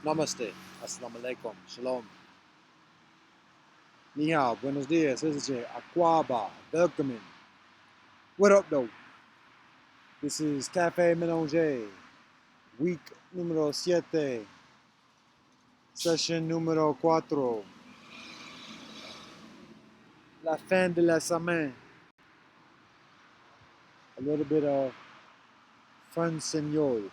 Namaste. Assalamu alaikum. Shalom. Ni hao. Buenos dias. Aquaba. Welcome. What up, though? This is Cafe Melange. Week número 7. Session número 4. La fin de la semaine. A little bit of Francesol.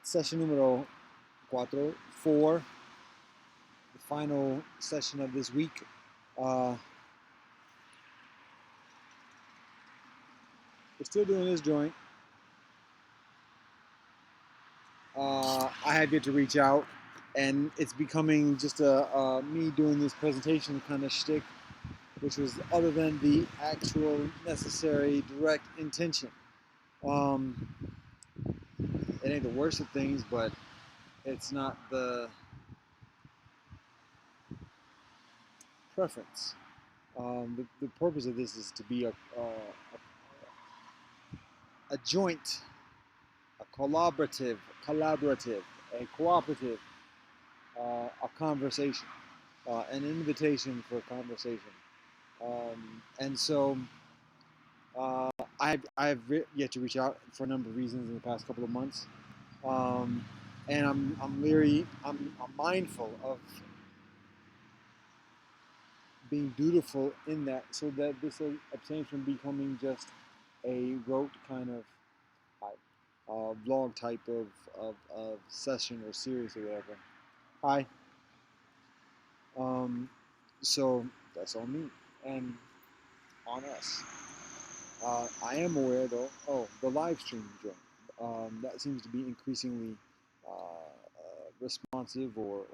Session número 4, the final session of this week. We're still doing this joint. I have yet to reach out, and it's becoming just a me doing this presentation kind of shtick, which was other than the actual necessary direct intention. It ain't the worst of things, but it's not the preference. The purpose of this is to be a joint, a collaborative, a cooperative, a conversation, an invitation for a conversation. And so I've yet to reach out for a number of reasons in the past couple of months. And I'm leery, I'm mindful of being dutiful in that, so that this will abstain from becoming just a rote kind of vlog type of session or series or whatever. Hi. So that's on me and on us. I am aware though, the live stream joint. That seems to be increasingly responsive or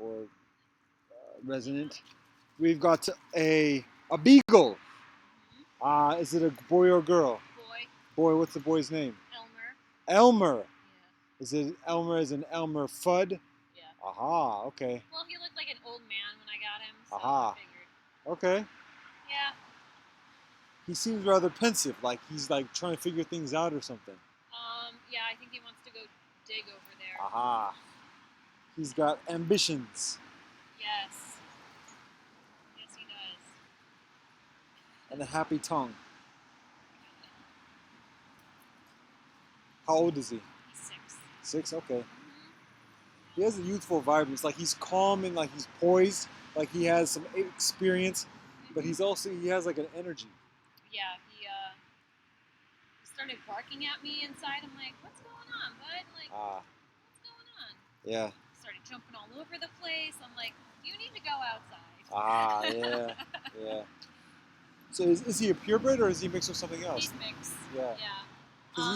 resonant. We've got a beagle. Is it a boy or girl? Boy, what's the boy's name? Elmer. Yeah. Is it Elmer as in Elmer Fudd? Yeah. Aha, okay. Well, he looked like an old man when I got him, so Aha. I figured. Okay. Yeah. He seems rather pensive, like he's like trying to figure things out or something. Yeah, I think he wants to go dig over there. Aha. He's got ambitions. Yes. Yes, he does. And a happy tongue. How old is he? He's 6. 6? Okay. Mm-hmm. He has a youthful vibe. It's like he's calm and like he's poised, like he has some experience, but he has like an energy. Yeah, he started barking at me inside. I'm like, what's going on, bud? Like, what's going on? Yeah. He started jumping all over the place. I'm like, you need to go Yeah, outside. yeah. So is he a purebred or is he mixed with something else? He's mixed. Yeah. Yeah.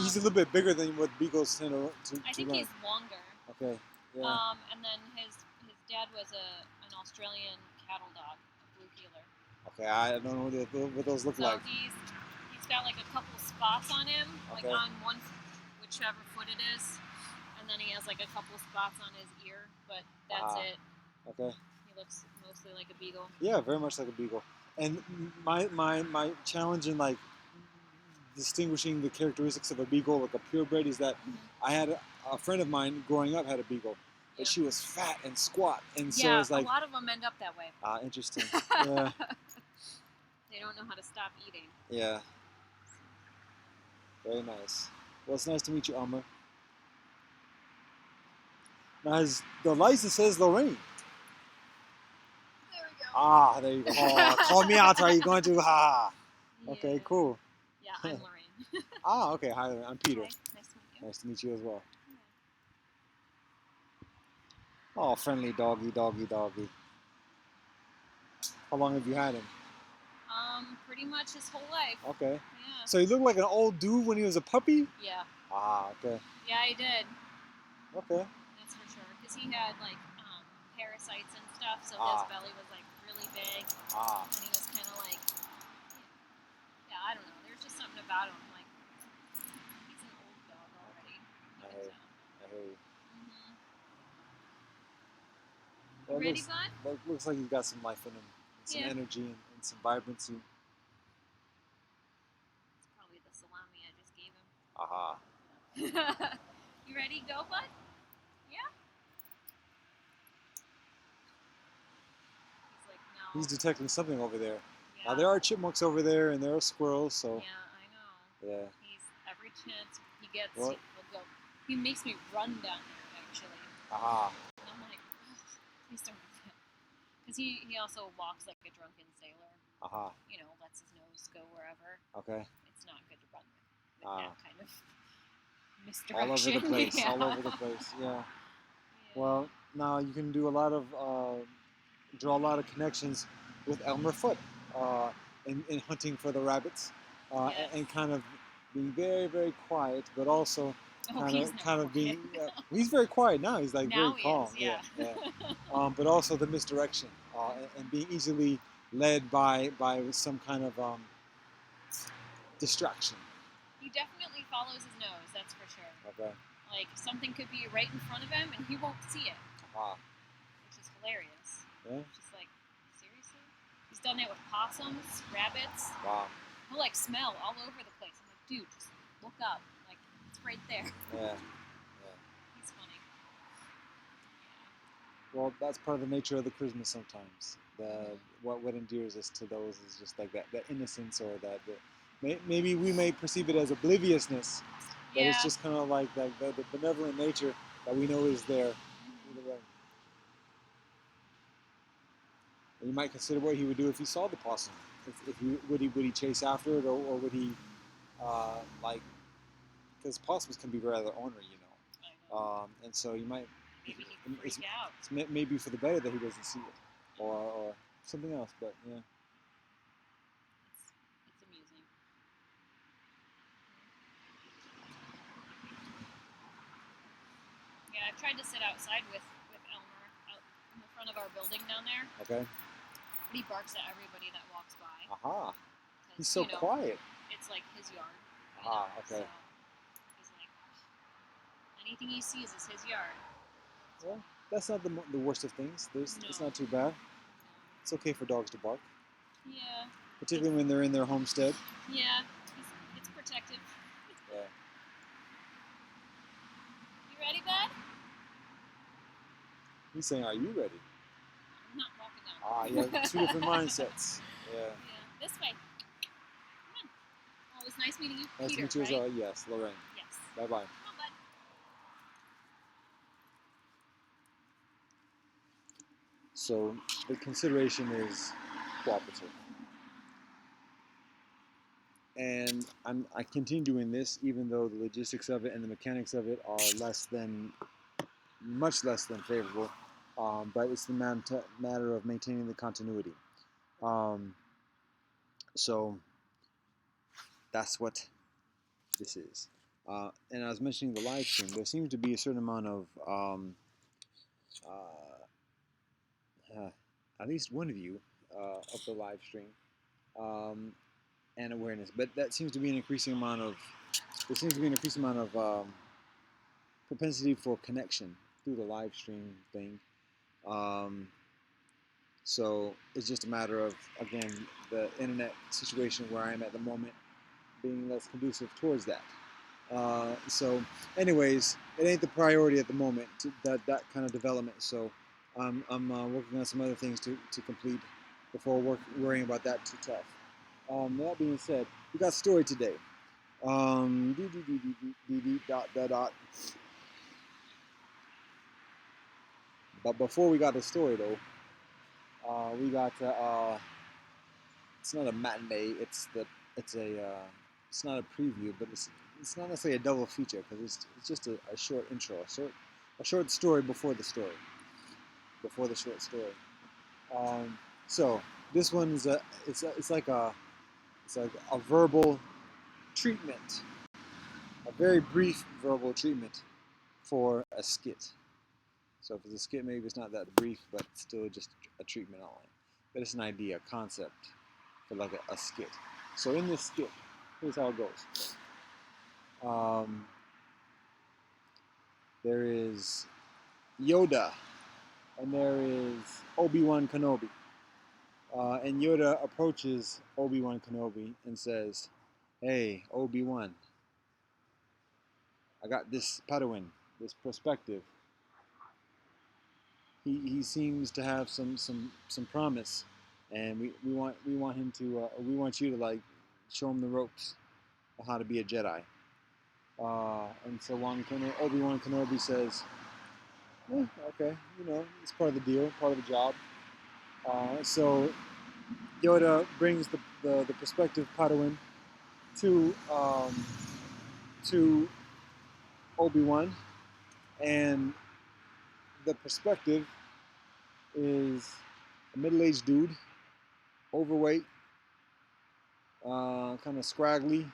He's a little bit bigger than what beagles tend to I think run. he's longer. Okay. Yeah. And then his dad was an Australian cattle dog, a blue heeler. Okay, I don't know what those look like. So he's got like a couple spots on him, like on whichever foot it is, and then he has like a couple spots on his ear, but that's it. Okay. He looks mostly like a beagle. Yeah, very much like a beagle. And my challenge in like distinguishing the characteristics of a beagle like a purebred is that I had a friend of mine growing up had a beagle, but she was fat and squat, and so it's like a lot of them end up that way. Interesting. Yeah. They don't know how to stop eating. Yeah. Very nice. Well, it's nice to meet you, Elmer. Now, the license says Lorraine. There we go. There you go. Oh, call me out. Are you going to? Yeah. Okay, cool. Yeah, I'm Lorraine. Okay. Hi, I'm Peter. Hi. Nice to meet you. Nice to meet you as well. Yeah. Oh, friendly doggy. How long have you had him? Pretty much his whole life. Okay. Yeah. So he looked like an old dude when he was a puppy? Yeah. Okay. Yeah, he did. Okay. That's for sure. Because he had like parasites and stuff, so his belly was like really big. And he was kind of like, I don't know. There's just something about him. Like, he's an old dog already. I hear you. Well, ready, bud? Looks like he's got some life in him, and some energy, and some vibrancy. It's probably the salami I just gave him. You ready to go, bud? Yeah? He's like, no. He's detecting something over there. Yeah. Now there are chipmunks over there and there are squirrels, so. Yeah, I know. Yeah. He's every chance he gets, What? he'll go. He makes me run down there, actually. Aha. And I'm like, please don't do that. Because he also walks like a drunken sailor. Aha. You know, lets his nose go wherever. Okay. It's not good to run with that kind of misdirection. All over the place. Yeah. All over the place. Yeah. Yeah. Well, now you can do a lot of draw a lot of connections with Elmer Fudd in hunting for the rabbits, Yes. and kind of being very, very quiet, but also kind of being. He's very quiet now. He's like now very calm. He is, yeah. But also the misdirection and being easily led by some kind of distraction. He definitely follows his nose. That's for sure. Okay. Like something could be right in front of him and he won't see it. Ah. Which is hilarious. Yeah. Just like, seriously? He's done that with possums, rabbits. Wow. He'll like smell all over the place. I'm like, dude, just look up. Like, it's right there. Yeah. He's funny. Yeah. Well, that's part of the nature of the Christmas sometimes. What endears us to those is just like that innocence, or that maybe we may perceive it as obliviousness, but it's just kind of like the benevolent nature that we know is there. Either way. And you might consider what he would do if he saw the possum. Would he chase after it, or would he because possums can be rather ornery, you know. I know. And so you might maybe he'd freak out. It's maybe for the better that he doesn't see it, or something else. But yeah. It's amusing. Yeah, I've tried to sit outside with Elmer out in the front of our building down there. Okay. But he barks at everybody that walks by. Aha. He's so quiet. It's like his yard. Ah, okay. So he's like, anything he sees is his yard. Well, that's not the worst of things. It's not too bad. No. It's okay for dogs to bark. Yeah. Particularly when they're in their homestead. Yeah, it's protective. Yeah. You ready, bud? He's saying, "Are you ready?" I'm not walking down. Ah, yeah, two different mindsets. Yeah. Yeah, this way. Come on. Well, it was nice meeting you, Nice Peter, to meet you as right? well. Yes, Lorraine. Yes. Bye bye. Come on, bud. So the consideration is cooperative. And I continue doing this even though the logistics of it and the mechanics of it are much less than favorable. But it's the matter of maintaining the continuity. So that's what this is. And I was mentioning the live stream. There seems to be a certain amount of at least one view of the live stream. And awareness, but that seems to be an increasing amount of propensity for connection through the live stream thing. So it's just a matter of, again, the internet situation where I'm at the moment being less conducive towards that. So anyways, it ain't the priority at the moment, that kind of development. So I'm working on some other things to complete before worrying about that too tough. That being said, we got a story today. Dot. But before we got the story though, we got it's not a matinee. It's not a preview, but it's not necessarily a double feature because it's just a short intro, a short story before the story, before the short story. So this one is it's like a verbal treatment, a very brief verbal treatment for a skit. So if it's a skit, maybe it's not that brief, but it's still just a treatment on it. But it's an idea, a concept for like a skit. So in this skit, here's how it goes. There is Yoda, and there is Obi-Wan Kenobi. And Yoda approaches Obi-Wan Kenobi and says, "Hey, Obi-Wan, I got this Padawan, this perspective. He seems to have some promise, and we want him to we want you to like show him the ropes of how to be a Jedi. And so Obi-Wan Kenobi says, okay, it's part of the deal, part of the job. So Yoda brings the prospective Padawan to to Obi-Wan, and the perspective is a middle-aged dude, overweight, kind of scraggly,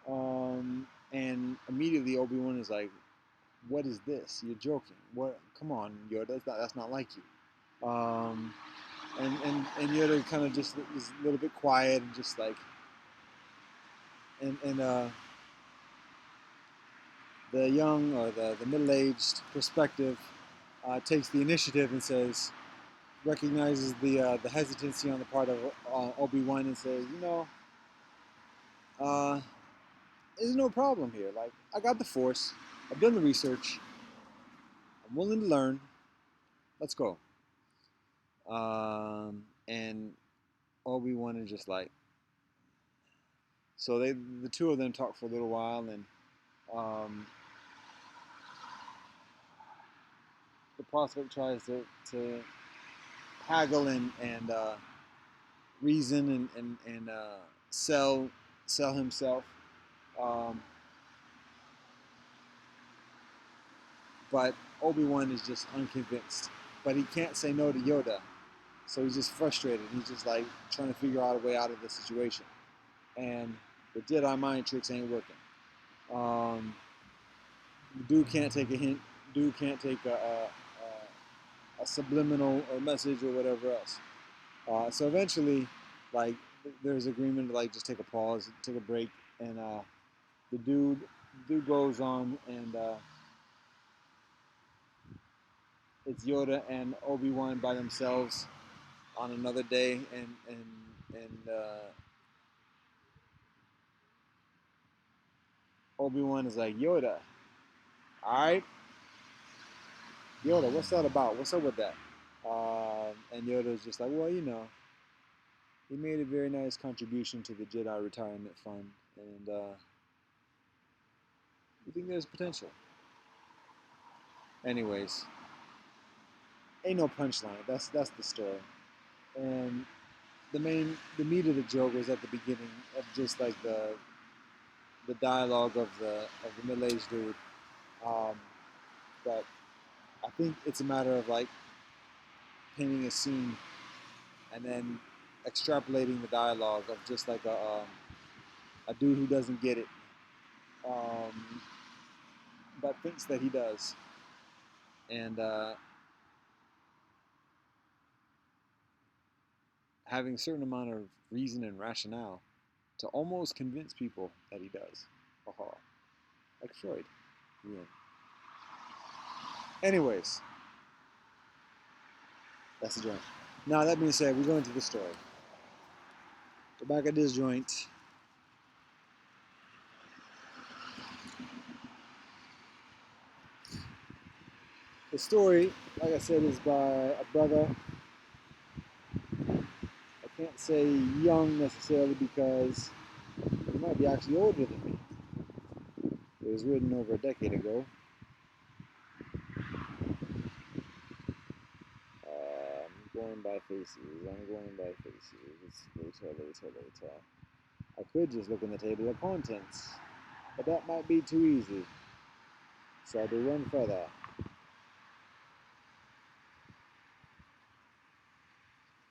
and immediately Obi-Wan is like, "What is this? You're joking? What? Come on, Yoda, that's not like you." And Yoda kind of just is a little bit quiet and just like, and the young or the middle-aged perspective takes the initiative and says, recognizes the hesitancy on the part of Obi-Wan and says, uh, there's no problem here. Like, I got the Force. I've done the research. I'm willing to learn. Let's go. And Obi-Wan is just like, so the two of them talk for a little while, and um, the prospect tries to haggle and reason and sell himself. Um, but Obi-Wan is just unconvinced. But he can't say no to Yoda, so he's just frustrated. He's just like trying to figure out a way out of the situation. And the Jedi mind tricks ain't working. Dude can't take a hint. Dude can't take a subliminal or message or whatever else. So eventually, like, there's agreement to like just take a pause, take a break, and the dude goes on, and it's Yoda and Obi-Wan by themselves on another day, and Obi-Wan is like, Yoda, all right, Yoda, what's that about? What's up with that? And Yoda's just like, well, he made a very nice contribution to the Jedi Retirement Fund, and we think there's potential. Anyways, ain't no punchline. That's the story, and the meat of the joke was at the beginning of just like the dialogue of the middle aged dude. Um, but I think it's a matter of like painting a scene and then extrapolating the dialogue of just like a dude who doesn't get it, um, but thinks that he does, and having a certain amount of reason and rationale to almost convince people that he does. Haha. Like Freud. Yeah. Anyways, that's the joint. Now, that being said, we're going to the story. We're back at this joint. The story, like I said, is by a brother. I can't say young necessarily because he might be actually older than me. It was written over a decade ago. I'm going by faces. I'm going by faces. Later. I could just look in the table of contents, but that might be too easy. So I'll do one further.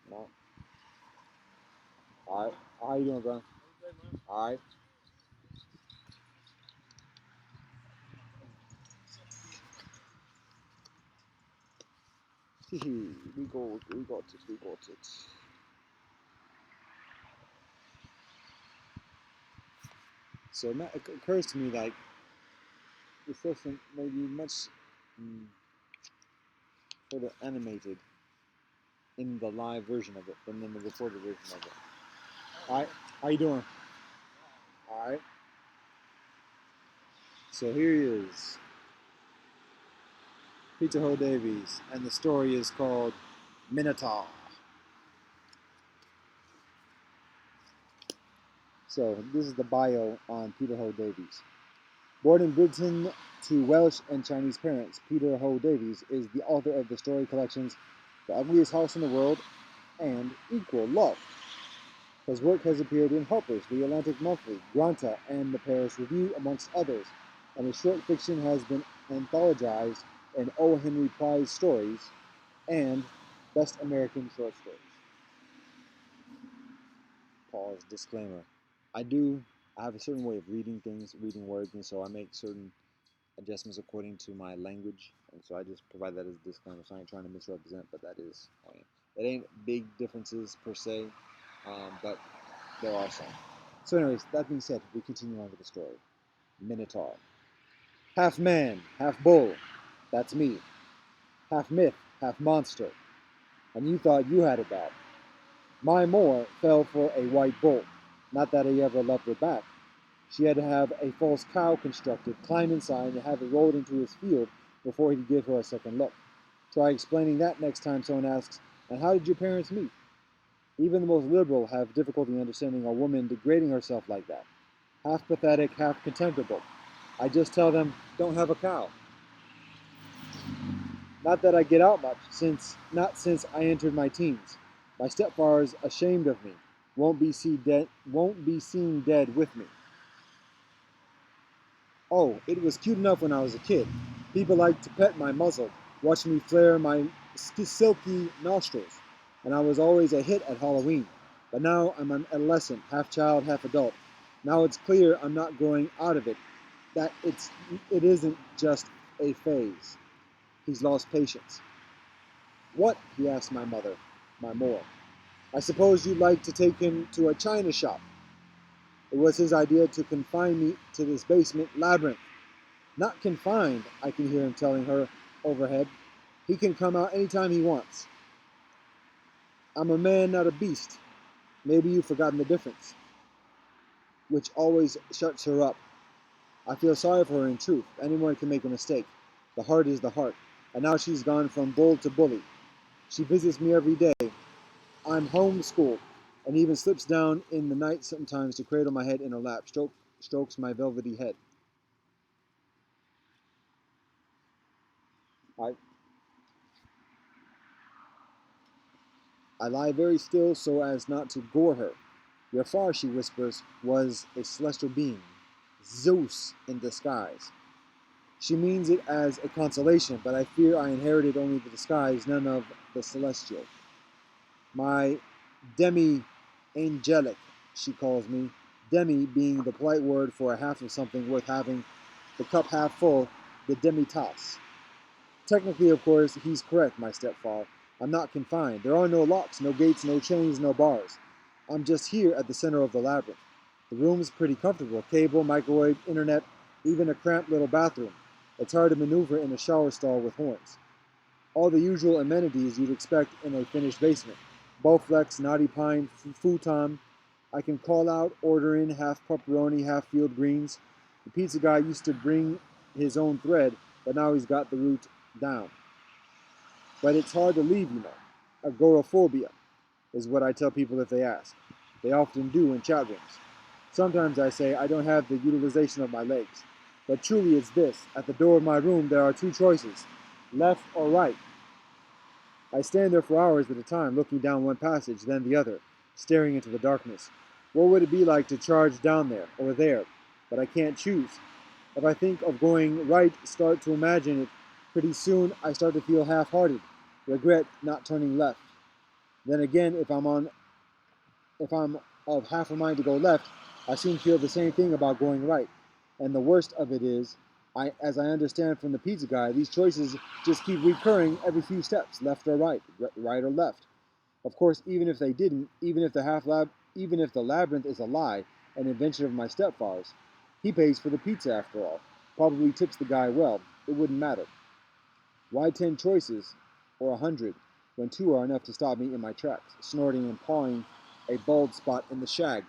No. Alright. How you doing, bro? Alright. we got it. So it occurs to me like this session may be much sort of animated in the live version of it than in the recorded version of it. Alright, how you doing? Alright. So here he is, Peter Ho Davies, and the story is called Minotaur. So this is the bio on Peter Ho Davies. Born in Britain to Welsh and Chinese parents, Peter Ho Davies is the author of the story collections The Ugliest House in the World and Equal Love. His work has appeared in Harper's, The Atlantic Monthly, Granta, and the Paris Review, amongst others, and his short fiction has been anthologized in O. Henry Prize Stories and Best American Short Stories. Pause, disclaimer. I have a certain way of reading things, reading words, and so I make certain adjustments according to my language, and so I just provide that as a disclaimer. So I ain't trying to misrepresent, but that is how I am. It ain't big differences per se, but there are some. So anyways, that being said, we continue on with the story. Minotaur. Half man, half bull. That's me. Half myth, half monster. And you thought you had it bad. My Moor fell for a white bull. Not that he ever loved her back. She had to have a false cow constructed, climb inside, and have it rolled into his field before he could give her a second look. Try explaining that next time someone asks, and how did your parents meet? Even the most liberal have difficulty understanding a woman degrading herself like that. Half pathetic, half contemptible. I just tell them, don't have a cow. Not that I get out much, not since I entered my teens. My stepfather's ashamed of me. Won't be seen dead with me. Oh, it was cute enough when I was a kid. People liked to pet my muzzle, watch me flare my silky nostrils, and I was always a hit at Halloween. But now I'm an adolescent, half child, half adult. Now it's clear I'm not growing out of it, that it isn't just a phase. He's lost patience. What? He asked my mother, my Moor. I suppose you'd like to take him to a china shop. It was his idea to confine me to this basement labyrinth. Not confined, I can hear him telling her overhead. He can come out anytime he wants. I'm a man, not a beast. Maybe you've forgotten the difference, which always shuts her up. I feel sorry for her in truth. Anyone can make a mistake. The heart is the heart. And now she's gone from bull to bully. She visits me every day. I'm homeschooled, and even slips down in the night sometimes to cradle my head in her lap, strokes my velvety head. I, I lie very still so as not to gore her. Your father, she whispers, was a celestial being, Zeus in disguise. She means it as a consolation, but I fear I inherited only the disguise, none of the celestial. My demi-angelic, she calls me, demi being the polite word for a half of something worth having, the cup half full, the demi-tasse. Technically, of course, he's correct, my stepfather. I'm not confined. There are no locks, no gates, no chains, no bars. I'm just here at the center of the labyrinth. The room is pretty comfortable. Cable, microwave, internet, even a cramped little bathroom. It's hard to maneuver in a shower stall with horns. All the usual amenities you'd expect in a finished basement. Bowflex, knotty pine, futon. I can call out, order in half pepperoni, half field greens. The pizza guy used to bring his own thread, but now he's got the route down. But it's hard to leave, you know. Agoraphobia is what I tell people if they ask. They often do in chat rooms. Sometimes I say I don't have the utilization of my legs. But truly it's this. At the door of my room there are two choices, left or right. I stand there for hours at a time, looking down one passage, then the other, staring into the darkness. What would it be like to charge down there, or there? But I can't choose. If I think of going right, start to imagine it, pretty soon I start to feel half-hearted, regret not turning left. Then again, if I'm of half a mind to go left, I soon feel the same thing about going right. And the worst of it is, as I understand from the pizza guy, these choices just keep recurring every few steps, left or right, right or left. Of course, even if they didn't, even if the labyrinth is a lie, an invention of my stepfather's, he pays for the pizza after all. Probably tips the guy well. It wouldn't matter. Why 10 choices, or 100, when 2 are enough to stop me in my tracks, snorting and pawing a bald spot in the shag?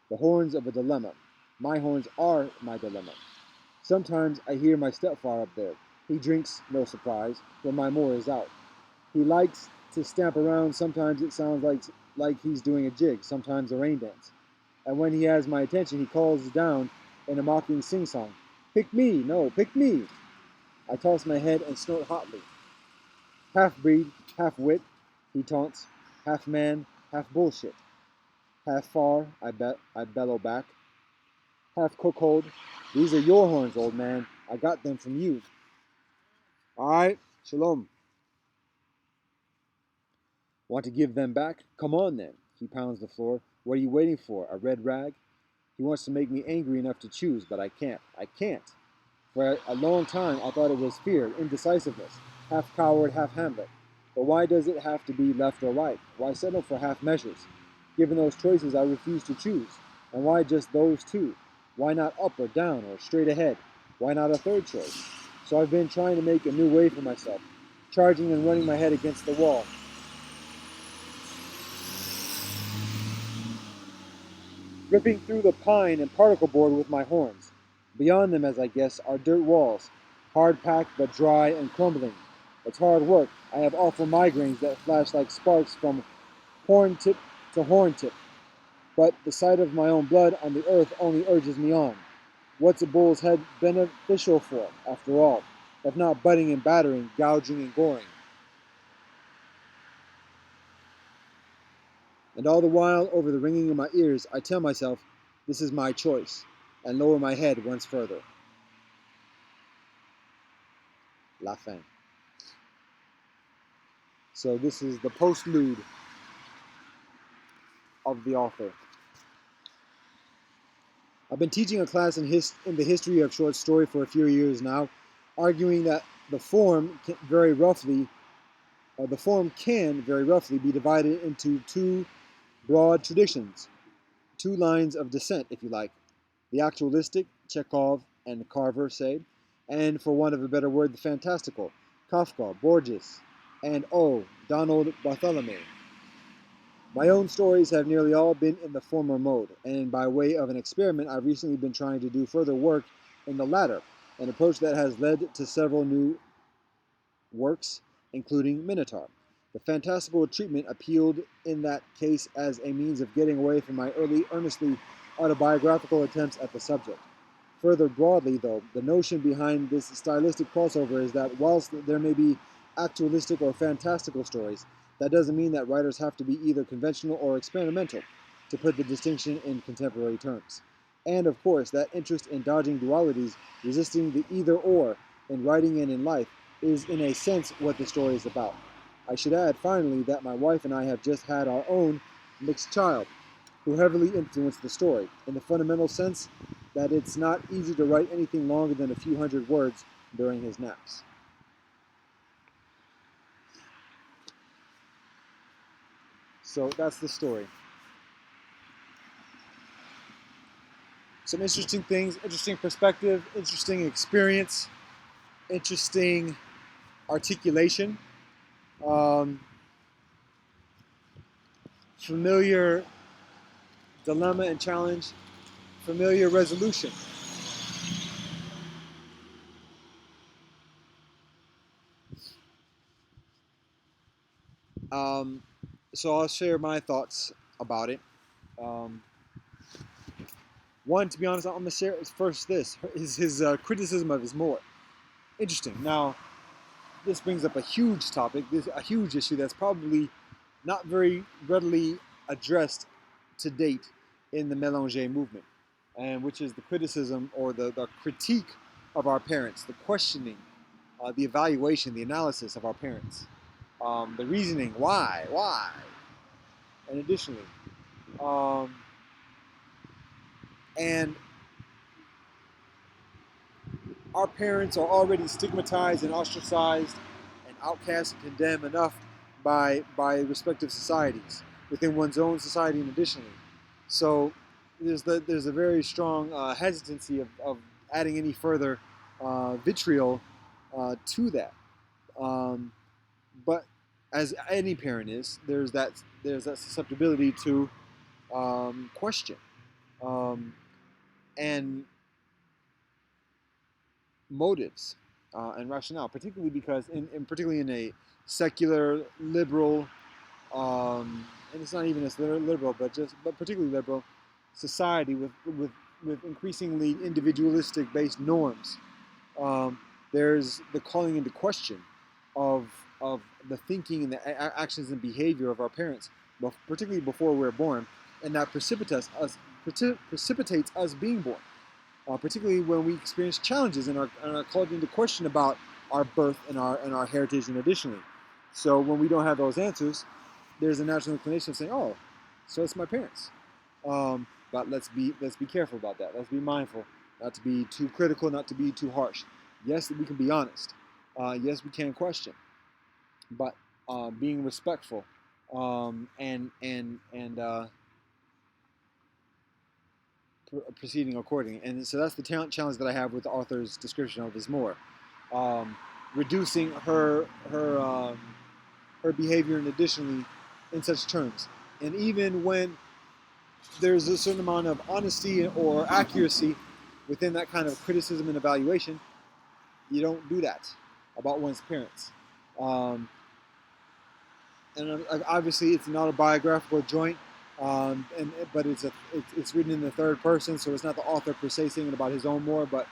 The horns of a dilemma. My horns are my dilemma. Sometimes I hear my stepfather up there. He drinks, no surprise, when my moor is out. He likes to stamp around. Sometimes it sounds like he's doing a jig, sometimes a rain dance. And when he has my attention, he calls down in a mocking sing-song, "Pick me, no, pick me." I toss my head and snort hotly. Half breed, half wit, he taunts, half man, half bullshit. Half far, I bellow back. Half cookhold, these are your horns, old man. I got them from you. All right, shalom. Want to give them back? Come on then. He pounds the floor. What are you waiting for? A red rag? He wants to make me angry enough to choose, but I can't. I can't. For a long time, I thought it was fear, indecisiveness, half coward, half Hamlet. But why does it have to be left or right? Why settle for half measures? Given those choices, I refuse to choose. And why just those two? Why not up or down or straight ahead? Why not a third choice? So I've been trying to make a new way for myself, charging and running my head against the wall, ripping through the pine and particle board with my horns. Beyond them, as I guess, are dirt walls, hard packed but dry and crumbling. It's hard work. I have awful migraines that flash like sparks from horn tip to horn tip. But the sight of my own blood on the earth only urges me on. What's a bull's head beneficial for, after all, if not butting and battering, gouging and goring? And all the while, over the ringing of my ears, I tell myself, this is my choice, and lower my head once further. La fin. So this is the postlude of the author. I've been teaching a class in the history of short story for a few years now, arguing that the form can very roughly be divided into two broad traditions, two lines of descent, if you like. The actualistic, Chekhov and Carver say, and for want of a better word, the fantastical, Kafka, Borges, and Donald Bartholomew. My own stories have nearly all been in the former mode, and by way of an experiment, I've recently been trying to do further work in the latter, an approach that has led to several new works, including Minotaur. The fantastical treatment appealed in that case as a means of getting away from my early, earnestly autobiographical attempts at the subject. Further broadly, though, the notion behind this stylistic crossover is that whilst there may be actualistic or fantastical stories, that doesn't mean that writers have to be either conventional or experimental, to put the distinction in contemporary terms. And of course, that interest in dodging dualities, resisting the either or in writing and in life, is in a sense what the story is about. I should add, finally, that my wife and I have just had our own mixed child, who heavily influenced the story, in the fundamental sense that it's not easy to write anything longer than a few hundred words during his naps. So that's the story. Some interesting things, interesting perspective, interesting experience, interesting articulation, familiar dilemma and challenge, familiar resolution. Um, so I'll share my thoughts about it. Um, One, to be honest, I'm gonna share first. This is his criticism of his Moore. Interesting. Now, this brings up a huge topic, a huge issue that's probably not very readily addressed to date in the Mélanger movement, and which is the criticism or the critique of our parents, the questioning, the evaluation, the analysis of our parents, the reasoning, why, and additionally, um, and our parents are already stigmatized and ostracized and outcast and condemned enough by respective societies within one's own society and additionally. So there's a very strong hesitancy of adding any further vitriol to that. But as any parent is, there's that susceptibility to question, and motives and rationale, particularly because, particularly in a secular, liberal, and it's not even as liberal, but particularly liberal society with increasingly individualistic based norms. Um, there's the calling into question of of the thinking and the actions and behavior of our parents, particularly before we're born, and that precipitates us being born. Particularly when we experience challenges and are called into question about our birth and our heritage, and additionally. So when we don't have those answers, there's a natural inclination of saying, "Oh, so it's my parents." But let's be careful about that. Let's be mindful, not to be too critical, not to be too harsh. Yes, we can be honest. Yes, we can question, but being respectful and proceeding accordingly. And so that's the challenge that I have with the author's description of his Moore, um, reducing her behavior and additionally in such terms. And even when there's a certain amount of honesty or accuracy within that kind of criticism and evaluation, you don't do that about one's parents. Um, and obviously, it's an autobiographical joint, but it's written in the third person, so it's not the author per se saying about his own More, but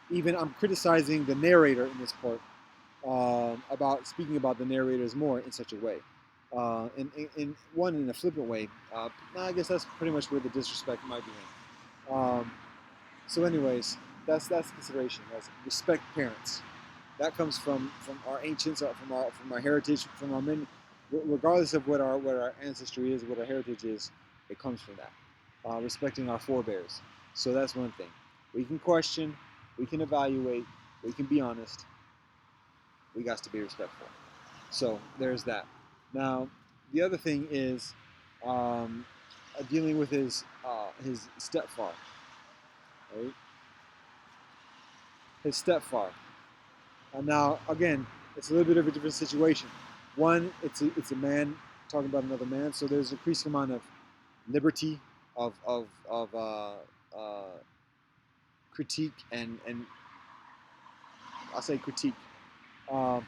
even I'm criticizing the narrator in this part about speaking about the narrators more in such a way. In a flippant way. I guess that's pretty much where the disrespect might be in. So, anyways, that's consideration. That's respect parents. That comes from our ancients, from our heritage, from our men. Regardless of what our ancestry is, what our heritage is, it comes from that. Respecting our forebears. So that's one thing. We can question, we can evaluate, we can be honest. We got to be respectful. So there's that. Now, the other thing is dealing with his stepfather. Right? His stepfather. Now, again, it's a little bit of a different situation. One, it's a man talking about another man, so there's an increasing amount of liberty, of critique, and I'll say critique, um,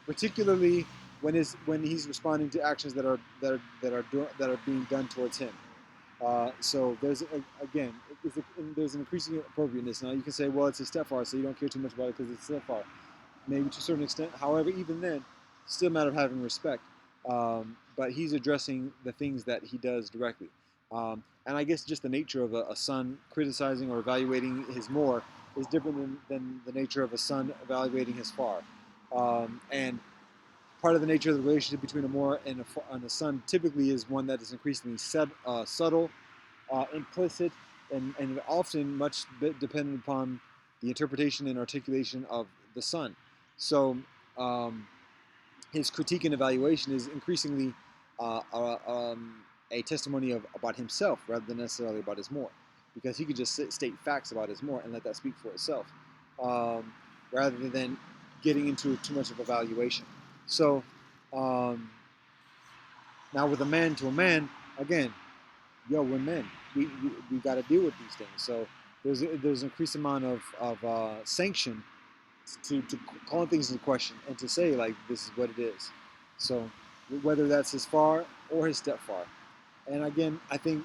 particularly when he's responding to actions that are being done towards him. So again, there's an increasing appropriateness. Now you can say, well, it's a stepfather, so you don't care too much about it because it's a stepfather. Maybe to a certain extent. However, even then, still a matter of having respect. But he's addressing the things that he does directly. And I guess just the nature of a son criticizing or evaluating his More is different than the nature of a son evaluating his far. And part of the nature of the relationship between a More and a son typically is one that is increasingly subtle, implicit, and often much dependent upon the interpretation and articulation of the son. So his critique and evaluation is increasingly uh, uh, um, a testimony about himself rather than necessarily about his More, because he could just state facts about his More and let that speak for itself, um, rather than getting into too much of evaluation. So um, now with a man to a man, again, we're men. We got to deal with these things. So there's an increased amount of sanction to calling things into question and to say like this is what it is. So whether that's his far or his stepfar, and again, I think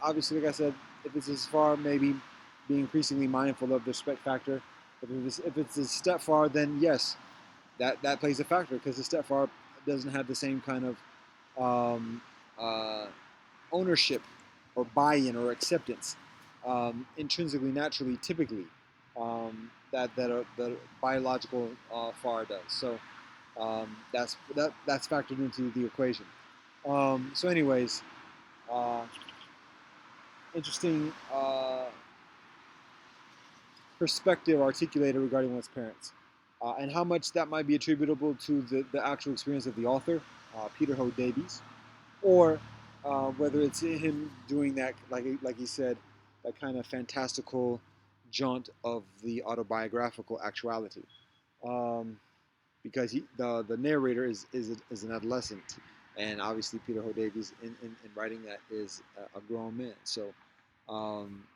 obviously, like I said, if it's his far, maybe being increasingly mindful of the respect factor. If it's his stepfar, then yes, that plays a factor because the stepfar doesn't have the same kind of um, uh, ownership or buy-in or acceptance intrinsically, naturally, typically that the biological far does. So that's factored into the equation. So, anyways, uh, interesting perspective articulated regarding one's parents, and how much that might be attributable to the actual experience of the author, Peter Ho Davies, or whether it's him doing that, like he said, that kind of fantastical jaunt of the autobiographical actuality, um, because the narrator is an adolescent, and obviously Peter Ho Davies in writing that is a grown man, so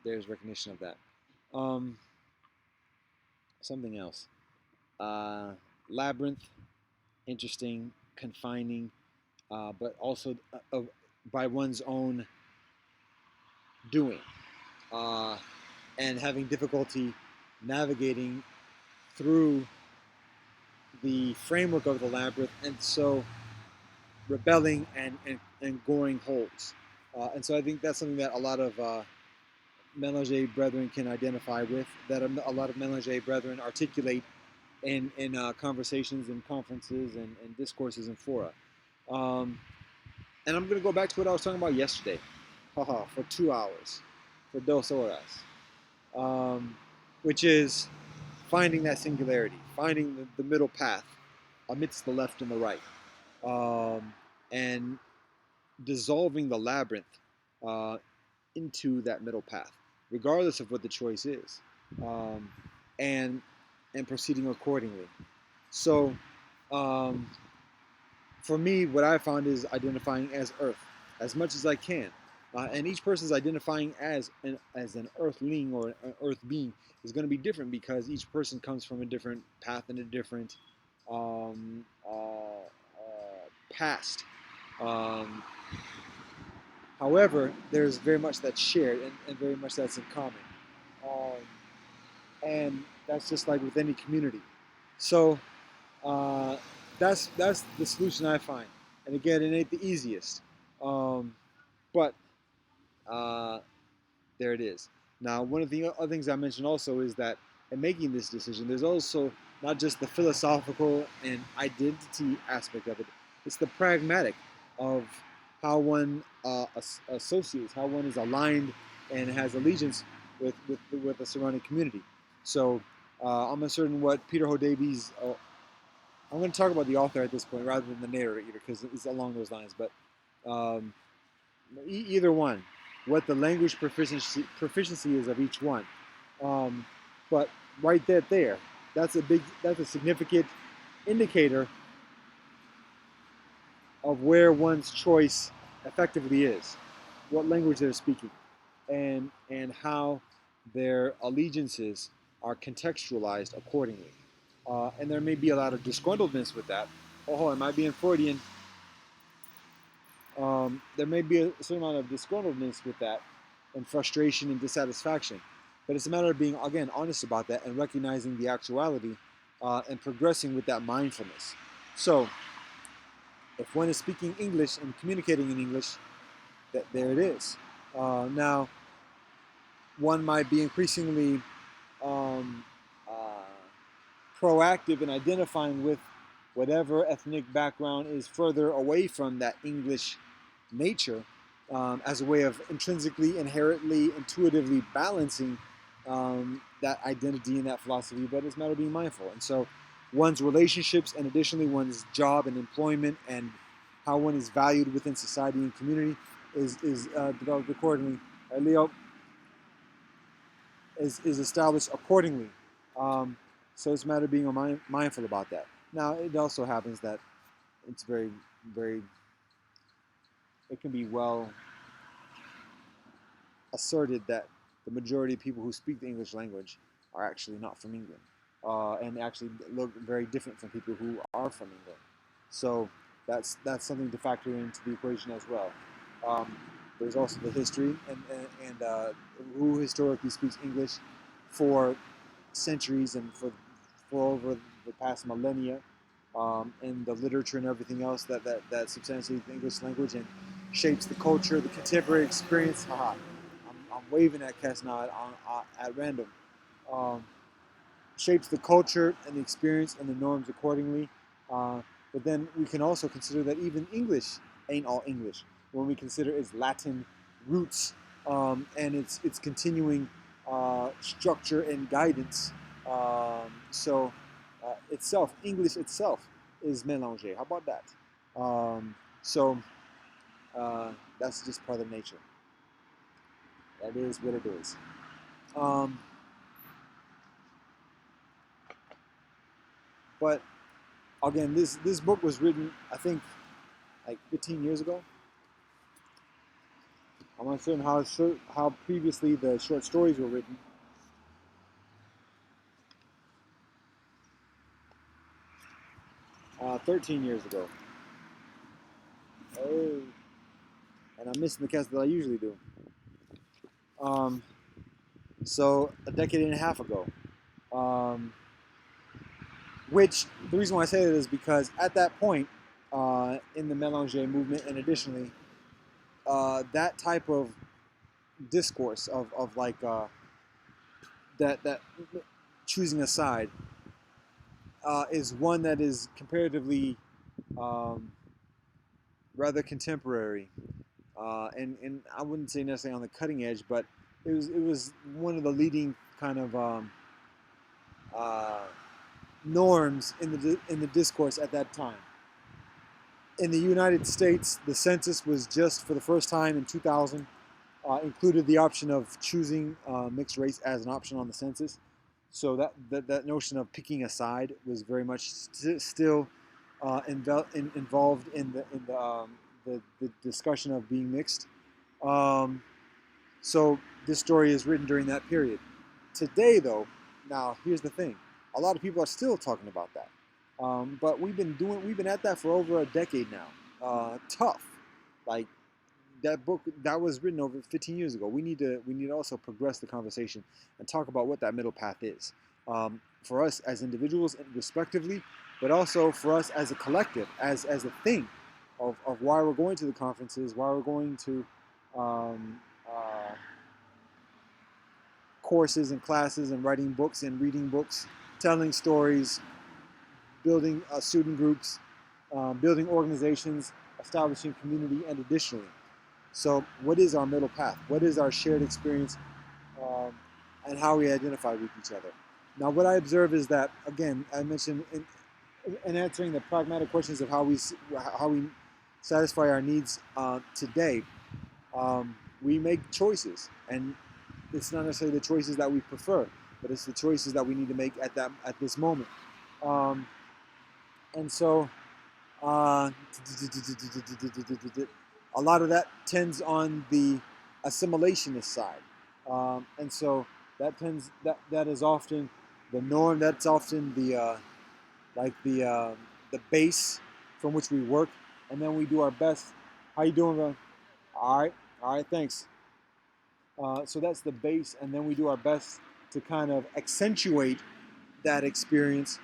there's recognition of that. Um, something else. Labyrinth, interesting, confining, but also by one's own doing, uh, and having difficulty navigating through the framework of the labyrinth, and so rebelling and goring holes. And so I think that's something that a lot of Mélanger brethren can identify with, that a lot of Mélanger brethren articulate in conversations and conferences and discourses and fora. And I'm going to go back to what I was talking about yesterday, for 2 hours, for 2 horas, which is finding that singularity, finding the middle path amidst the left and the right, and dissolving the labyrinth uh, into that middle path, regardless of what the choice is, um, and and proceeding accordingly. So, um, for me, what I found is identifying as Earth as much as I can, and each person is identifying as an Earthling or an Earth being is going to be different because each person comes from a different path and a different um, past. Um, However, there's very much that's shared and very much that's in common. Um, and that's just like with any community. So uh, that's the solution I find. And again, it ain't the easiest, um, but uh, there it is. Now, one of the other things I mentioned also is that in making this decision, there's also not just the philosophical and identity aspect of it; it's the pragmatic of how one associates, how one is aligned and has allegiance with the surrounding community. So I'm uncertain what Peter Hodavi's. I'm going to talk about the author at this point rather than the narrator because it's along those lines. But um, either one, what the language proficiency is of each one. Um, but right there, that's a significant indicator of where one's choice effectively is, what language they're speaking, and how their allegiances are contextualized accordingly. And there may be a lot of disgruntledness with that. Oh, am I being Freudian? There may be a certain amount of disgruntledness with that, and frustration and dissatisfaction. But it's a matter of being, again, honest about that and recognizing the actuality and progressing with that mindfulness. So, if one is speaking English and communicating in English, there it is. Now, one might be increasingly um, uh, proactive in identifying with whatever ethnic background is further away from that English nature, as a way of intrinsically, inherently, intuitively balancing that identity and that philosophy, but it's a matter of being mindful. And so one's relationships and additionally one's job and employment and how one is valued within society and community is developed accordingly. Leo, is established accordingly. Um, so it's a matter of being mindful about that. Now, it also happens that it's very, it can be well asserted that the majority of people who speak the English language are actually not from England, and actually look very different from people who are from England. So that's something to factor into the equation as well. Um, there's also the history and who historically speaks English for centuries and for over the past millennia, and the literature and everything else that substantiates the English language and shapes the culture, the contemporary experience. Haha, I'm waving at Cass now at random. Um, Shapes the culture and the experience and the norms accordingly. But then we can also consider that even English ain't all English when we consider its Latin roots, and its continuing structure and guidance. So itself, English itself is mélanger. How about that? So that's just part of nature. That is what it is. Um, but again, this book was written, I think, like 15 years ago. I'm uncertain how previously the short stories were written. 13 years ago. Oh, and I'm missing the cast that I usually do. So a decade and a half ago. Which the reason why I say that is because at that point in the Melange movement, and additionally, that type of discourse of like that choosing a side is one that is comparatively um, rather contemporary, and I wouldn't say necessarily on the cutting edge, but it was one of the leading kind of uh, norms in the discourse at that time. In the United States, the census was just for the first time in 2000 included the option of choosing mixed race as an option on the census. So that notion of picking a side was very much still involved in the discussion of being mixed. So this story is written during that period. Today, though, now here's the thing: a lot of people are still talking about that, but we've been at that for over a decade now. Tough, like that book that was written over 15 years ago. We need to also progress the conversation and talk about what that middle path is for us as individuals, respectively, but also for us as a collective, as a thing of why we're going to the conferences, why we're going to courses and classes and writing books and reading books, telling stories, building student groups, building organizations, establishing community, and additionally. So, what is our middle path? What is our shared experience, um, and how we identify with each other? Now, what I observe is that, again, I mentioned in answering the pragmatic questions of how we satisfy our needs today, we make choices, and it's not necessarily the choices that we prefer, but it's the choices that we need to make at this moment. And so, a lot of that tends on the assimilationist side, and so that is often the norm. That's often the base from which we work, and then we do our best. How you doing, man? All right, thanks. So that's the base, and then we do our best to kind of accentuate that experience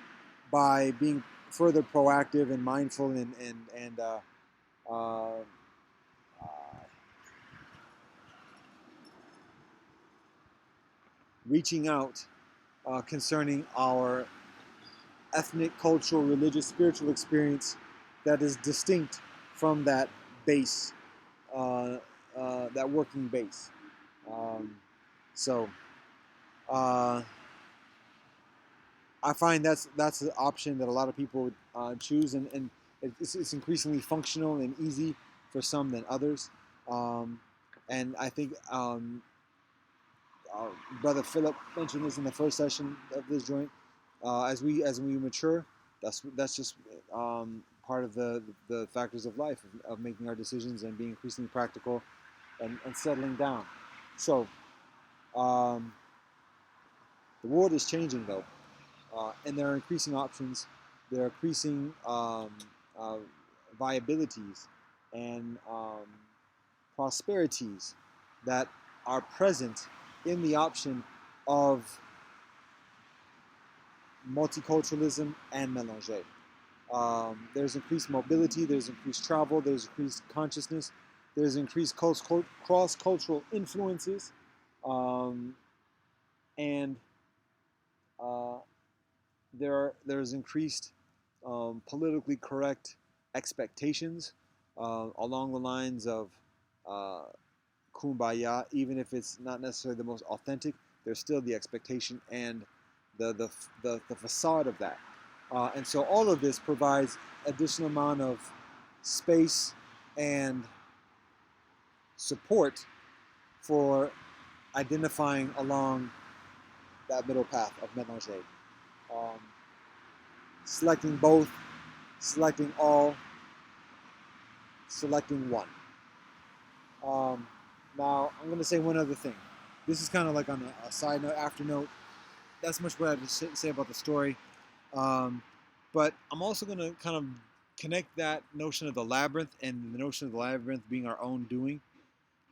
by being further proactive and mindful and uh, reaching out concerning our ethnic, cultural, religious, spiritual experience that is distinct from that base, that working base. Um, so uh, I find that's an option that a lot of people choose, and it's increasingly functional and easy for some than others. Um, and I think Brother Philip mentioned this in the first session of this joint. As we mature, that's just part of the factors of life of making our decisions and being increasingly practical and settling down. So um, the world is changing though, and there are increasing options. There are increasing uh, viabilities and prosperities that are present in the option of multiculturalism and mélanger. There's increased mobility, there's increased travel, there's increased consciousness, there's increased cross-cultural influences, um, and uh, there's increased politically correct expectations along the lines of uh, kumbaya, even if it's not necessarily the most authentic. There's still the expectation and the facade of that. And so all of this provides additional amount of space and support for identifying along that middle path of mélanger. Um, Selecting both, selecting all, selecting one. Now, I'm going to say one other thing. This is kind of like on a side note, after note. That's much what I have to say about the story. But But I'm also going to kind of connect that notion of the labyrinth and the notion of the labyrinth being our own doing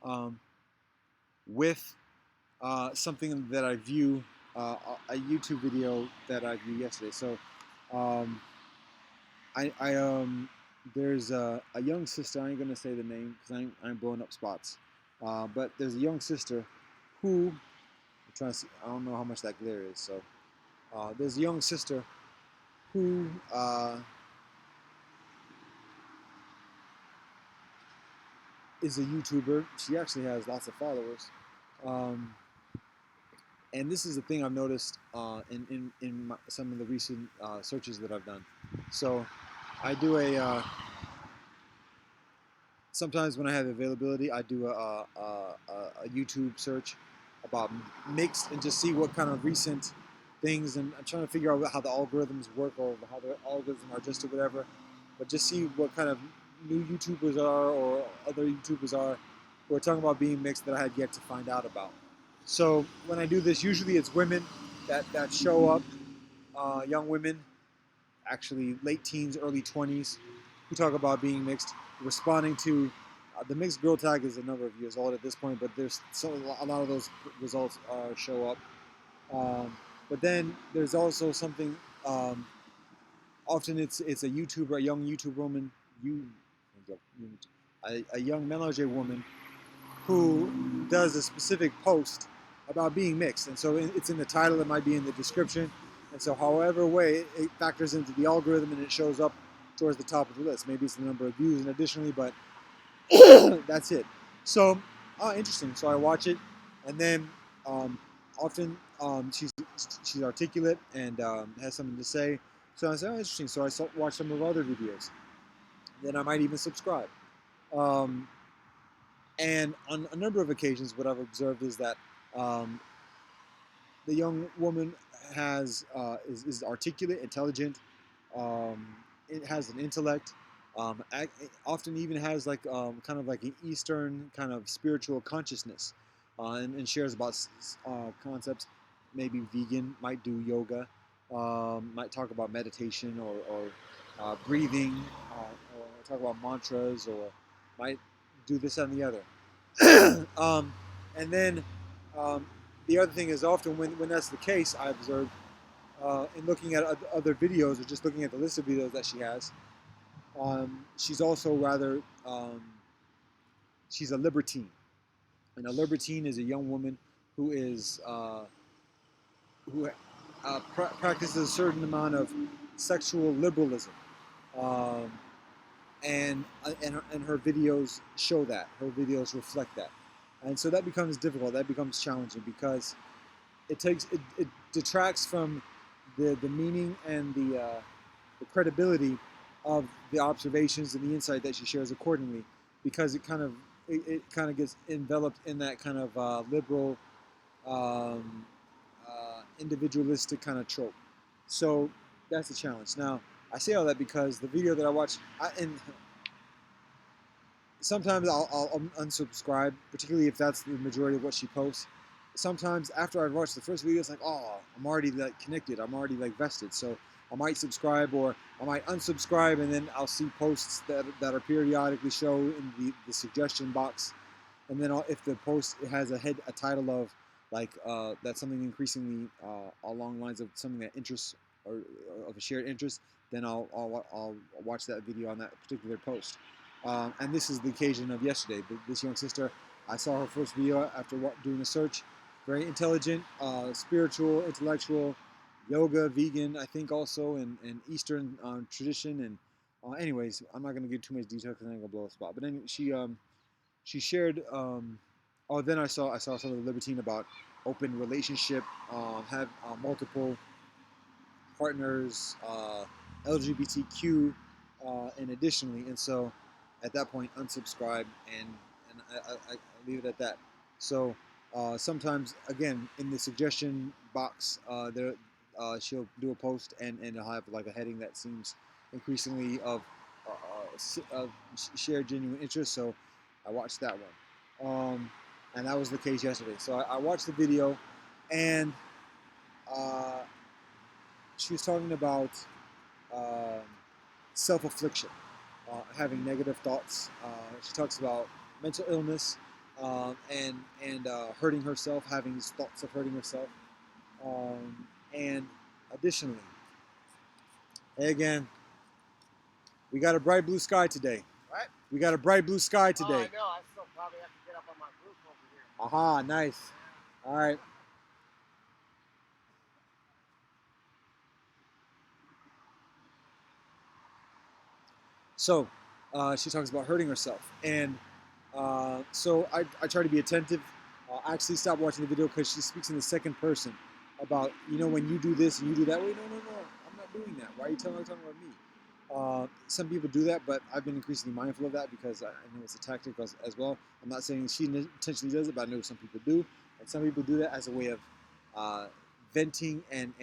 um, with something that I view, a YouTube video that I viewed yesterday. So um, I there's a young sister. I ain't gonna say the name because I'm blowing up spots. But there's a young sister who I'm trying to see. I don't know how much that glare is. So there's a young sister who is a YouTuber. She actually has lots of followers. Um, and this is the thing I've noticed in some of the recent searches that I've done. So I do sometimes when I have availability, I do a YouTube search about mixed and just see what kind of recent things, and I'm trying to figure out how the algorithms work or how the algorithms are just or whatever, but just see what kind of new YouTubers are or other YouTubers are who are talking about being mixed that I had yet to find out about. So when I do this, usually it's women that show up, young women, actually late teens, early 20s, who talk about being mixed, responding to the mixed girl tag is a number of years old at this point, but there's a lot of those results show up. But then there's also something. Often it's a YouTuber, a young YouTube woman, a young menage woman who does a specific post about being mixed. And so it's in the title, it might be in the description. And so however way it factors into the algorithm and it shows up towards the top of the list. Maybe it's the number of views and additionally, but that's it. So, interesting. So I watch it, and then often she's articulate and has something to say. So I say, oh, interesting. So I watch some of her other videos. Then I might even subscribe. Um, and on a number of occasions, what I've observed is that um, the young woman is articulate, intelligent. Um, it has an intellect. It often even has like kind of like an Eastern kind of spiritual consciousness, and shares about concepts. Maybe vegan, might do yoga, might talk about meditation or breathing, or talk about mantras, or might do this and the other. And then um, the other thing is often when that's the case, I observe in looking at other videos or just looking at the list of videos that she has, she's also rather she's a libertine, and a libertine is a young woman who is who practices a certain amount of sexual liberalism, um, and her videos show that. Her videos reflect that, and so that becomes difficult. That becomes challenging because it detracts from the meaning and the credibility of the observations and the insight that she shares accordingly, because it kind of gets enveloped in that kind of liberal, individualistic kind of trope. So that's the challenge. Now I say all that because the video that I watch, and sometimes I'll unsubscribe, particularly if that's the majority of what she posts. Sometimes after I've watched the first video, it's like, oh, I'm already like connected. I'm already like vested. So I might subscribe or I might unsubscribe, and then I'll see posts that are periodically show in the suggestion box. And then if the post has a title of like that's something increasingly along the lines of something that interests or of a shared interest, then I'll watch that video on that particular post. And this is the occasion of yesterday. This young sister, I saw her first video after doing a search. Very intelligent, spiritual, intellectual, yoga, vegan, I think also, and Eastern tradition. And anyways, I'm not going to give too much detail because I'm going to blow a spot. But then she shared. Then I saw some of the libertine about open relationship, have multiple partners, LGBTQ, and additionally, and so at that point unsubscribe and I leave it at that. So sometimes again in the suggestion box there she'll do a post and it'll have like a heading that seems increasingly of shared genuine interest. So I watched that one, and that was the case yesterday. So I watched the video, and uh, she was talking about um, self-affliction, having negative thoughts. She talks about mental illness and hurting herself, having thoughts of hurting herself, and additionally, again, we got a bright blue sky today. What? We got a bright blue sky today. Oh, I know. I still probably have to get up on my roof over here. Aha, nice. All right. So she talks about hurting herself. And so I try to be attentive. I actually stopped watching the video because she speaks in the second person about, when you do this and you do that. Wait, no, I'm not doing that. Why are you talking about me? Some people do that, but I've been increasingly mindful of that because I know it's a tactic as well. I'm not saying she intentionally does it, but I know some people do. And some people do that as a way of venting and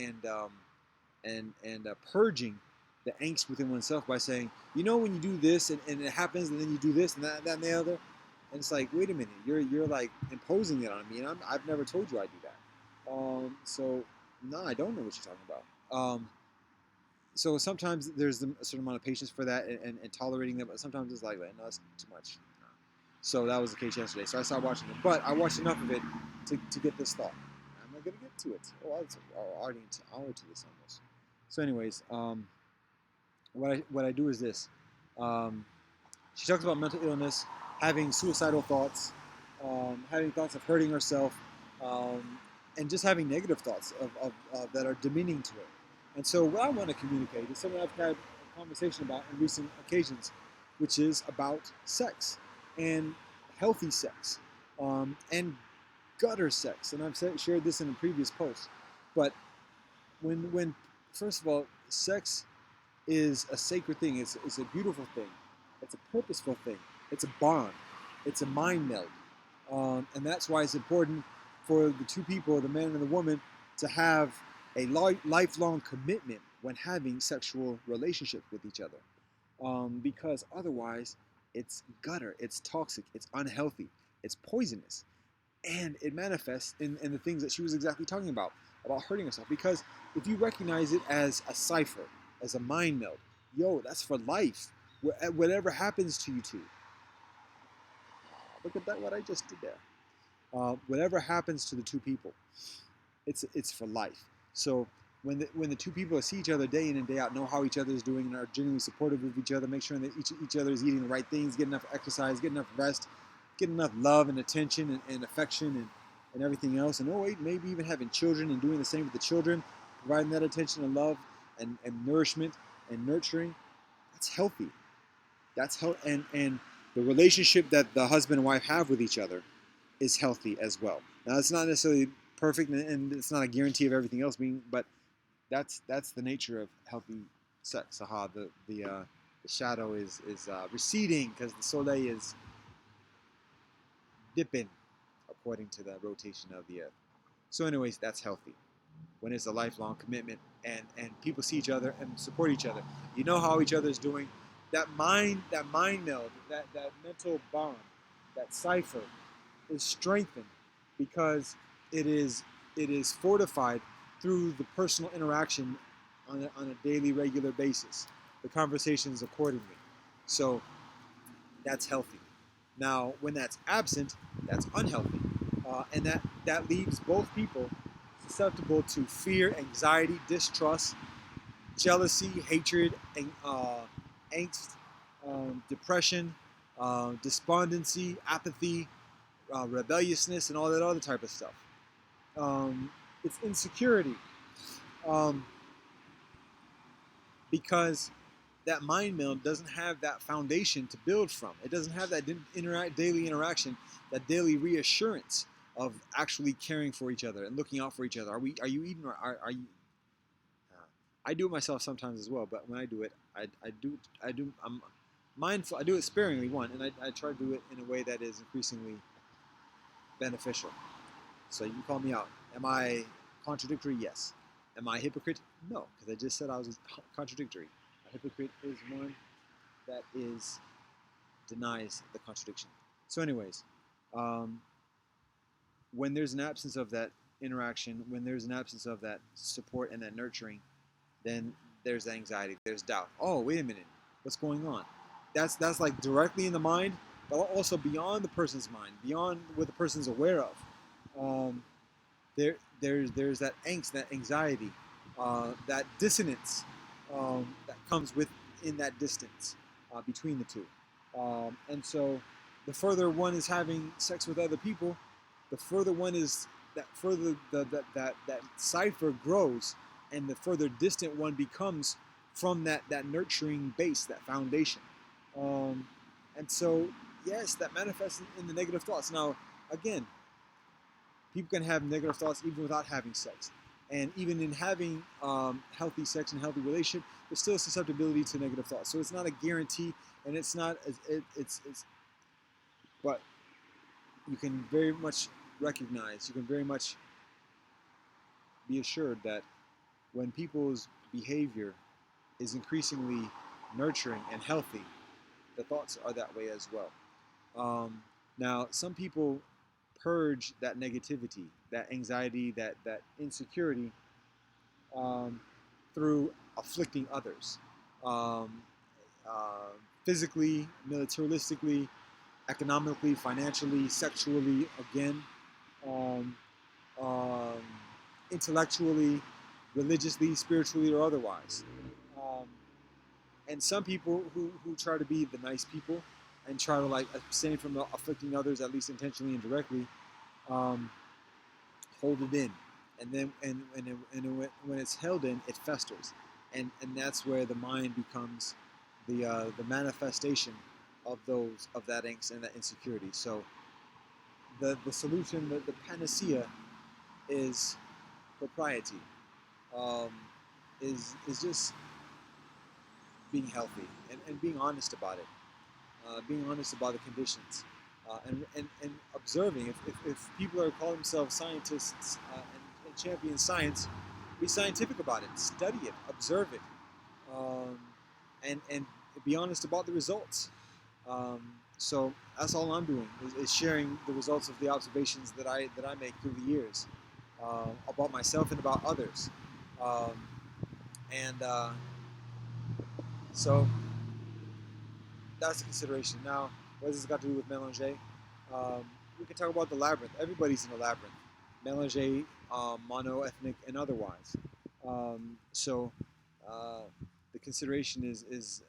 purging the angst within oneself by saying, when you do this and it happens, and then you do this and that and the other, and it's like, wait a minute, you're like imposing it on me, and I've never told you I do that. So no, I don't know what you're talking about. So sometimes there's a certain amount of patience for that and tolerating that, but sometimes it's like, no, that's too much. So that was the case yesterday. So I started watching it, but I watched enough of it to get this thought. I'm not gonna get to it. Oh, it's already an hour to this almost. So, anyways, what I do is this. She talks about mental illness, having suicidal thoughts, having thoughts of hurting herself, and just having negative thoughts that are demeaning to her. And so, what I want to communicate is something I've had a conversation about on recent occasions, which is about sex and healthy sex and gutter sex. And I've shared this in a previous post. But when first of all, sex is a sacred thing. It's a beautiful thing. It's a purposeful thing. It's a bond. It's a mind meld. And that's why it's important for the two people, the man and the woman, to have a lifelong commitment when having sexual relationships with each other. Because otherwise, it's gutter, it's toxic, it's unhealthy, it's poisonous. And it manifests in the things that she was exactly talking about hurting herself. Because if you recognize it as a cipher, as a mind meld, that's for life. Whatever happens to you two, look at that, what I just did there. Whatever happens to the two people, it's for life. So when the two people see each other day in and day out, know how each other is doing, and are genuinely supportive of each other, make sure that each other is eating the right things, get enough exercise, get enough rest, get enough love and attention and affection and everything else, and wait, maybe even having children and doing the same with the children, providing that attention and love and nourishment and nurturing, that's healthy. That's health, and the relationship that the husband and wife have with each other is healthy as well. Now, it's not necessarily perfect, and it's not a guarantee of everything else being, but that's the nature of healthy sex. Aha, the shadow is receding because the soleil is dipping according to the rotation of the earth. So, anyways, that's healthy when it's a lifelong commitment and people see each other and support each other. You know how each other is doing. That mind meld, that mental bond, that cipher is strengthened because it is fortified through the personal interaction on a daily, regular basis, the conversations accordingly. So that's healthy. Now, when that's absent, that's unhealthy, and that leaves both people susceptible to fear, anxiety, distrust, jealousy, hatred, angst, depression, despondency, apathy, rebelliousness, and all that other type of stuff. It's insecurity, um, because that mind meld doesn't have that foundation to build from. It doesn't have that daily interaction, that daily reassurance of actually caring for each other and looking out for each other. Are you eating, or are you? I do it myself sometimes as well, but when I do it, I'm mindful. I do it sparingly, one, and I try to do it in a way that is increasingly beneficial. So you can call me out. Am I contradictory? Yes. Am I a hypocrite? No, because I just said I was contradictory. A hypocrite is one that denies the contradiction. So, anyways, um, when there's an absence of that interaction, when there's an absence of that support and that nurturing, then there's anxiety, there's doubt. Oh, wait a minute, what's going on? That's like directly in the mind, but also beyond the person's mind, beyond what the person's aware of. Um, there's that angst, that anxiety, that dissonance that comes within that distance between the two. And so, the further one is having sex with other people, the further one is that further that cipher grows, and the further distant one becomes from that nurturing base, that foundation. Um, and so, yes, that manifests in the negative thoughts. Now, again, people can have negative thoughts even without having sex. And even in having healthy sex and healthy relationship, there's still a susceptibility to negative thoughts. So it's not a guarantee, and it's not it's but you can very much recognize, you can very much be assured that when people's behavior is increasingly nurturing and healthy, the thoughts are that way as well. Now, some people purge that negativity, that anxiety, that insecurity through afflicting others, um, uh, physically, militaristically, economically, financially, sexually, again, um, um, intellectually, religiously, spiritually, or otherwise. Um, and some people who try to be the nice people and try to like abstain from afflicting others, at least intentionally and directly, um, hold it in, and then when it's held in, it festers, and that's where the mind becomes the manifestation of that angst and that insecurity. So the solution, the panacea, is propriety, um, is just being healthy and being honest about it, being honest about the conditions, and observing. If people are calling themselves scientists and champion science, be scientific about it, study it, observe it, um, and be honest about the results. So that's all I'm doing is sharing the results of the observations that I make through the years about myself and about others, um, and so that's the consideration. Now, what has this got to do with melange? We can talk about the labyrinth. Everybody's in a labyrinth, melange, mono-ethnic, and otherwise. So the consideration is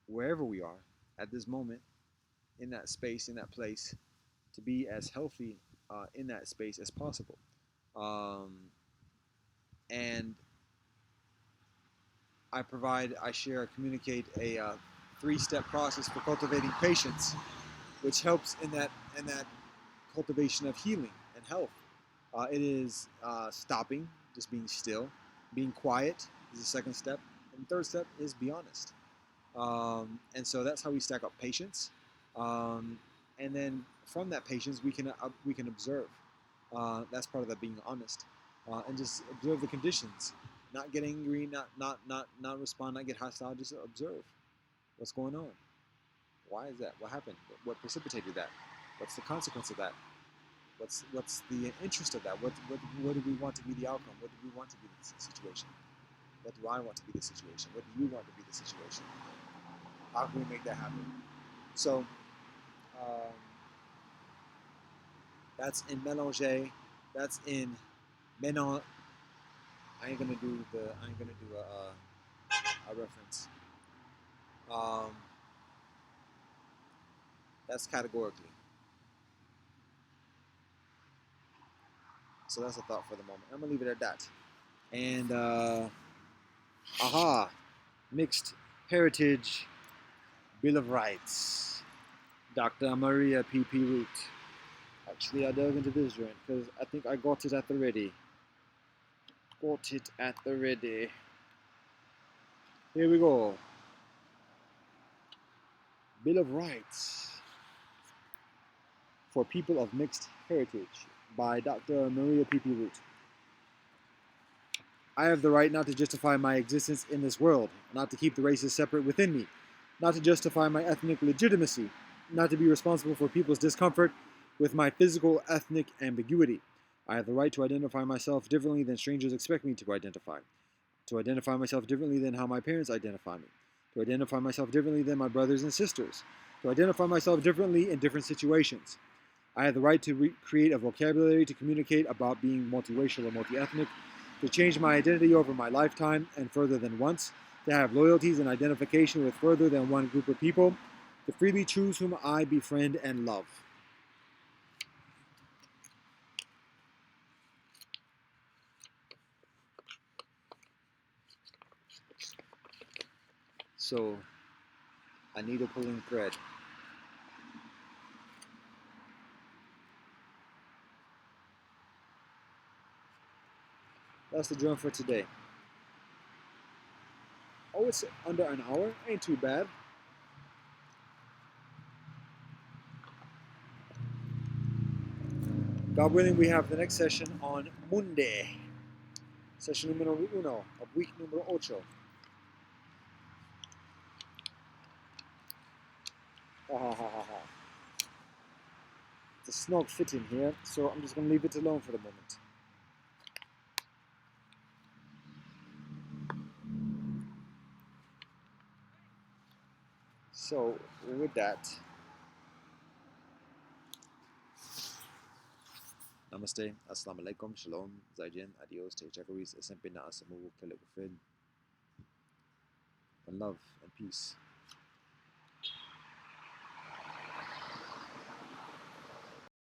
wherever we are at this moment, in that space, in that place, to be as healthy in that space as possible. And I share, communicate a three-step process for cultivating patience, which helps in that cultivation of healing and health. It is stopping, just being still, being quiet is the second step, and the third step is be honest. And so that's how we stack up patience, and then from that patience we can observe. That's part of that being honest, and just observe the conditions, not get angry, not respond, not get hostile. Just observe what's going on. Why is that? What happened? What precipitated that? What's the consequence of that? What's the interest of that? What do we want to be the outcome? What do we want to be the situation? What do I want to be the situation? What do you want to be the situation? How can we make that happen? So um, that's in mélanger. That's in mélange. I ain't gonna do a reference. Um, that's categorically. So that's a thought for the moment. I'm gonna leave it at that. And mixed heritage Bill of Rights. Dr. Maria P.P. Root. Actually, I dug into this joint because I think I got it at the ready. Got it at the ready. Here we go. Bill of Rights for People of Mixed Heritage by Dr. Maria P.P. Root. I have the right not to justify my existence in this world, not to keep the races separate within me, not to justify my ethnic legitimacy, not to be responsible for people's discomfort with my physical ethnic ambiguity. I have the right to identify myself differently than strangers expect me to identify, to identify myself differently than how my parents identify me, to identify myself differently than my brothers and sisters, to identify myself differently in different situations. I have the right to create a vocabulary to communicate about being multiracial or multi-ethnic, to change my identity over my lifetime and further than once, to have loyalties and identification with further than one group of people, to freely choose whom I befriend and love. So, a needle pulling thread. That's the drum for today. Oh, it's under an hour. Ain't too bad. God willing, we have the next session on Monday. Session numero uno of week numero ocho. Ha ha ha ha ha. It's a snug fit in here, so I'm just going to leave it alone for the moment. So, with that, namaste, assalamu alaikum, shalom, zaijian, adios, techakuris, esempina asamu, kelekufin, and love and peace.